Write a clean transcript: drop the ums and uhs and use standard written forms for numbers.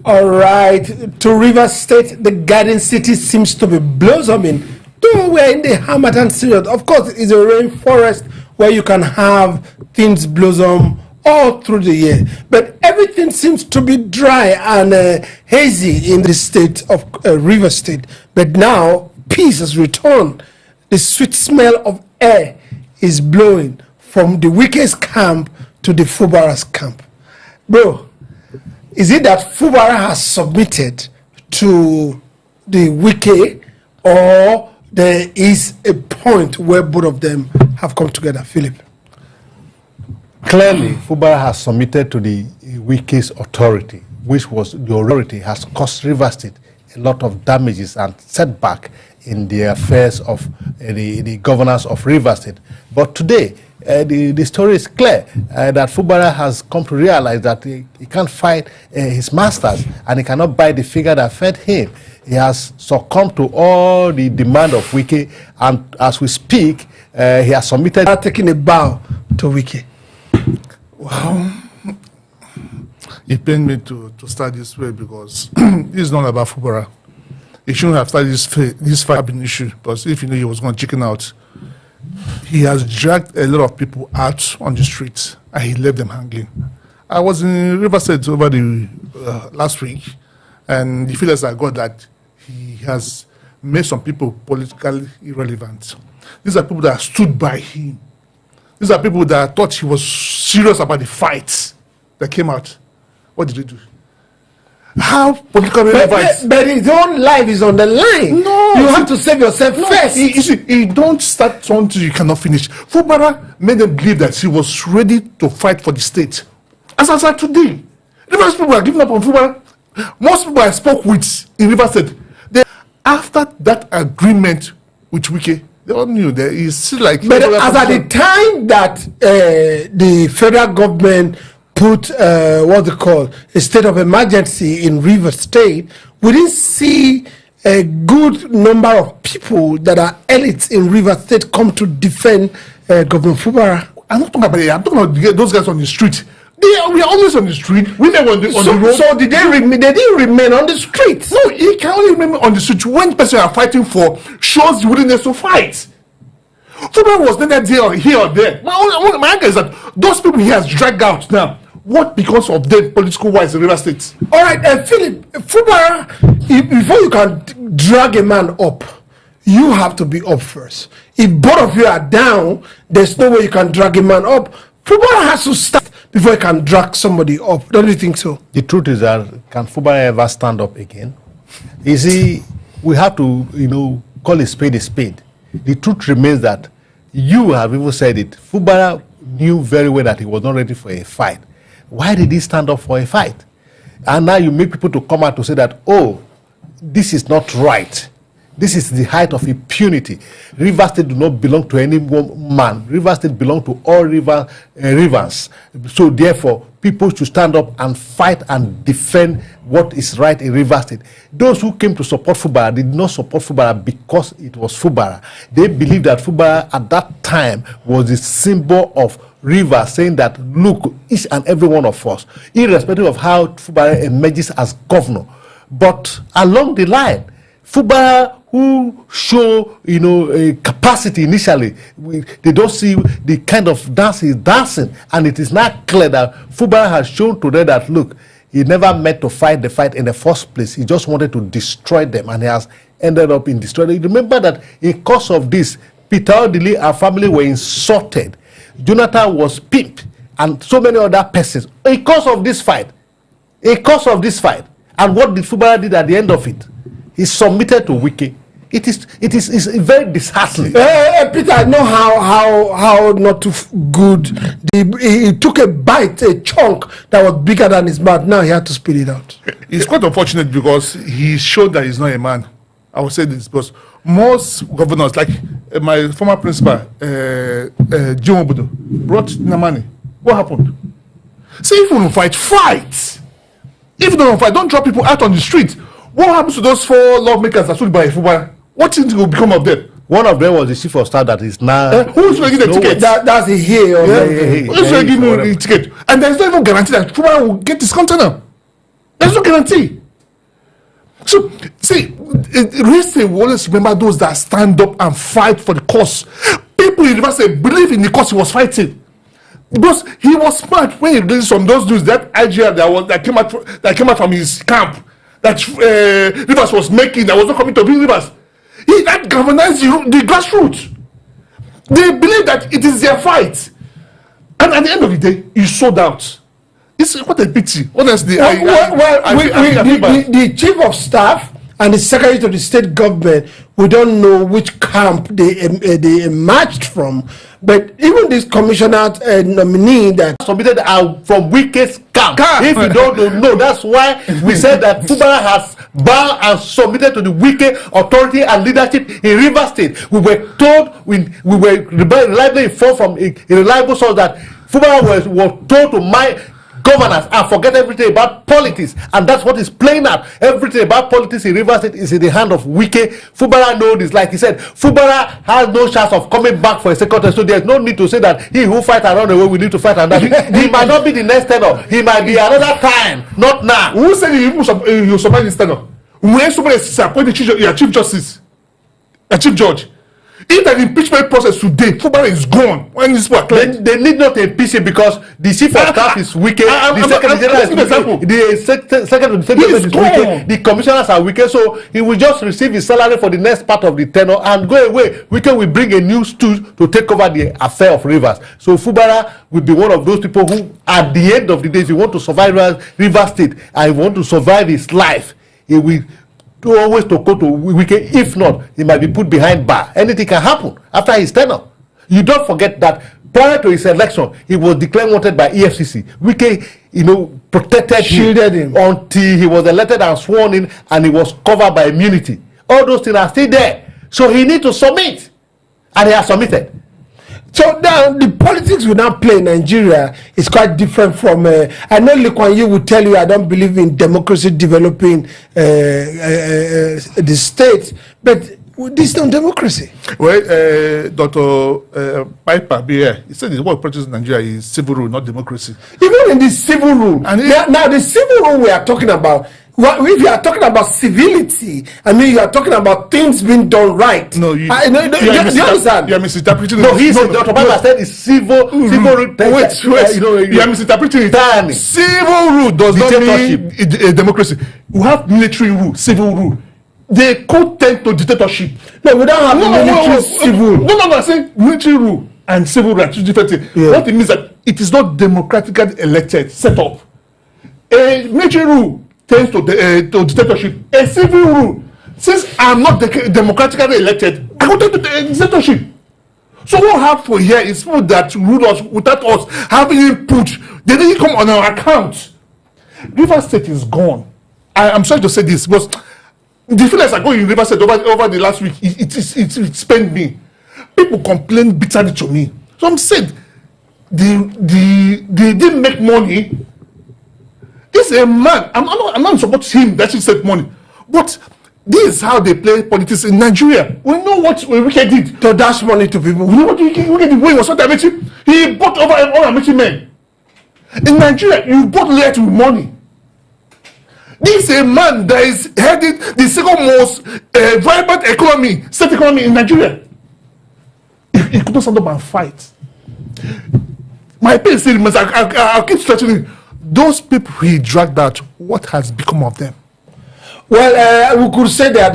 All right, to Rivers State, the garden city seems to be blossoming. Though we're in the Harmattan period, of course, it's a rainforest where you can have things blossom all through the year. But everything seems to be dry and hazy in the state of Rivers State. But now, peace has returned. The sweet smell of air is blowing from the Wike's camp to the Fubara's camp. Bro, is it that Fubara has submitted to the Wike, or there is a point where both of them have come together? Philip? Clearly, Fubara has submitted to the Wike's authority, which was the authority has caused Rivers State a lot of damages and setback in the affairs of the governors of Rivers State. But today, the story is clear that Fubara has come to realize that he can't fight his masters, and he cannot buy the figure that fed him. He has succumbed to all the demand of Wike, and as we speak, he has submitted. Taking a bow to Wike. Well, it pained me to start this way, because this is not about Fubara. He shouldn't have started this fight being issue, because if you knew he was going to chicken out, he has dragged a lot of people out on the streets and he left them hanging. I was in Rivers State over the last week, and the feelings I got that he has made some people politically irrelevant. These are people that stood by him. These are people that thought he was serious about the fights that came out. What did they do? How politically relevant? But his own life is on the line. No, you have to save yourself first. You don't start something you cannot finish. Fubara made them believe that he was ready to fight for the state. As I said today, Rivers people are giving up on Fubara. Most people I spoke with in Rivers State, after that agreement with Wike, they all knew that it's still like. But as at the time that the federal government put what they call a state of emergency in Rivers State, we didn't see a good number of people that are elites in Rivers State come to defend Governor Fubara. I'm not talking about it. I'm talking about those guys on the street. We are always on the street. We never on the road. So did they remain? They didn't remain on the streets. No, you can only remain on the street when person you are fighting for shows the willingness to fight. Fubara was neither there or here or there. My angle is that those people he has dragged out now. What becomes of them political wise in Rivers State? All right, Philip, Fubara, before you can drag a man up, you have to be up first. If both of you are down, there's no way you can drag a man up. Fubara has to start before he can drag somebody up. Don't you think so? The truth is that, can Fubara ever stand up again? You see, we have to, call a spade a spade. The truth remains that you have even said it. Fubara knew very well that he was not ready for a fight. Why did he stand up for a fight? And now you make people to come out to say that, oh, this is not right. This is the height of impunity. Rivers State do not belong to any one man. Rivers State belong to all rivers. So therefore, people should stand up and fight and defend what is right in Rivers State. Those who came to support Fubara did not support Fubara because it was Fubara. They believed that Fubara at that time was the symbol of Rivers, saying that, look, each and every one of us, irrespective of how Fubara emerges as governor. But along the line, Fubara, who show a capacity initially, they don't see the kind of dance he's dancing, and it is not clear that Fubara has shown to them that, look, he never meant to fight the fight in the first place. He just wanted to destroy them, and he has ended up in destroying. Remember that in course of this, Peter Odili and family were insulted. Jonathan was pimped, and so many other persons. In course of this fight, and what did Fubara did at the end of it? He submitted to Wike. It is very disheartening. Peter, I know how not too good. He took a bite, a chunk that was bigger than his mouth. Now he had to spit it out. It's quite unfortunate because he showed that he's not a man. I would say this because most governors, like my former principal, Jim Obodo, brought Namani. What happened? See, if you don't fight, fight. If you don't fight, don't drop people out on the street. What happens to those 4 lawmakers that stood by Fubara? What things will become of them? One of them was the chief of staff that is now. Who's going to give the ticket? That's a here. Who's going to give me the ticket? And there's not even guarantee that Fubara will get his container. There's no guarantee. So, see, recently we always remember those that stand up and fight for the cause. People in Rivers State believe in the cause he was fighting. Because he was smart when he released some those news that idea that came out from his camp that Rivers was making that was not coming to bring Rivers. He that galvanized the grassroots. They believe that it is their fight, and at the end of the day, he sold out. It's what a pity, honestly. The chief of staff and the secretary to the state government, we don't know which camp they emerged from. But even this commissioner nominee that submitted are from Wike's camp. If you don't know, that's why we said that Fubara has bowed and submitted to the Wike authority and leadership in Rivers State. We were told, we were reliably informed from a reliable source that Fubara was told to mind governance and forget everything about politics, and that's what is playing out. Everything about politics in Rivers State is in the hand of Wike. Fubara knows this, like he said, Fubara has no chance of coming back for a second term, so there's no need to say that he who fight around the way we need to fight, and that he might not be the next tenor, he might be another time, not now. Who said you survive this tenor? When somebody is appointed your chief justice, a chief judge, if the impeachment process today, Fubara is gone. When this was cleared, they need not impeach him because the chief of staff is Wike, the secretary general is Wike, the secretary is Wike, the commissioners are Wike, so he will just receive his salary for the next part of the tenure and go away. Wike will bring a new stool to take over the affair of Rivers. So Fubara will be one of those people who, at the end of the day, if you want to survive Rivers State and you want to survive his life, he will always to go to Wike. If not, he might be put behind bar. Anything can happen after his tenure. You don't forget that prior to his election, he was declared wanted by EFCC. Wike, protected shielded him until he was elected and sworn in, and he was covered by immunity. All those things are still there. So he needs to submit, and he has submitted. So now the politics we now play in Nigeria is quite different from. I know Lee Kuan Yew will tell you I don't believe in democracy developing the state, but this is not democracy. Well, Dr. Piper here, he said what practice in Nigeria is civil rule, not democracy. Even in the civil rule, and now the civil rule we are talking about. Well, if you are talking about civility, I mean, you are talking about things being done right. No, you understand? You are misinterpreting. No, he said, Dr. Piper said it's civil rule. Wait. You are misinterpreting it. Civil rule does not mean a democracy. We have military rule, civil rule. They co-tend to dictatorship. No, we don't have military civil. No, I'm saying military rule and civil rule are two different things. Yeah. What it means that it is not democratically elected, set up. A military rule tends to dictatorship. A civil rule, since I'm not democratically elected, I go to the dictatorship. So what happened here is people that rule us without us having input. They didn't come on our account. Rivers State is gone. I'm sorry to say this, because the feelings I go in Rivers State over the last week, it spent me. People complain bitterly to me. So I'm saying they didn't make money. This is a man. I'm not supporting him that he said money, but this is how they play politics in Nigeria. We know what Wike did to dash money to people. We know what Wike did when he was not Amici. He bought over all Amici men. In Nigeria, you bought left with money. This is a man that is heading the second most vibrant economy, state economy in Nigeria. He could not stand up and fight. My pain still remains. I'll keep stretching it. Those people he dragged out, what has become of them? Well, we could say that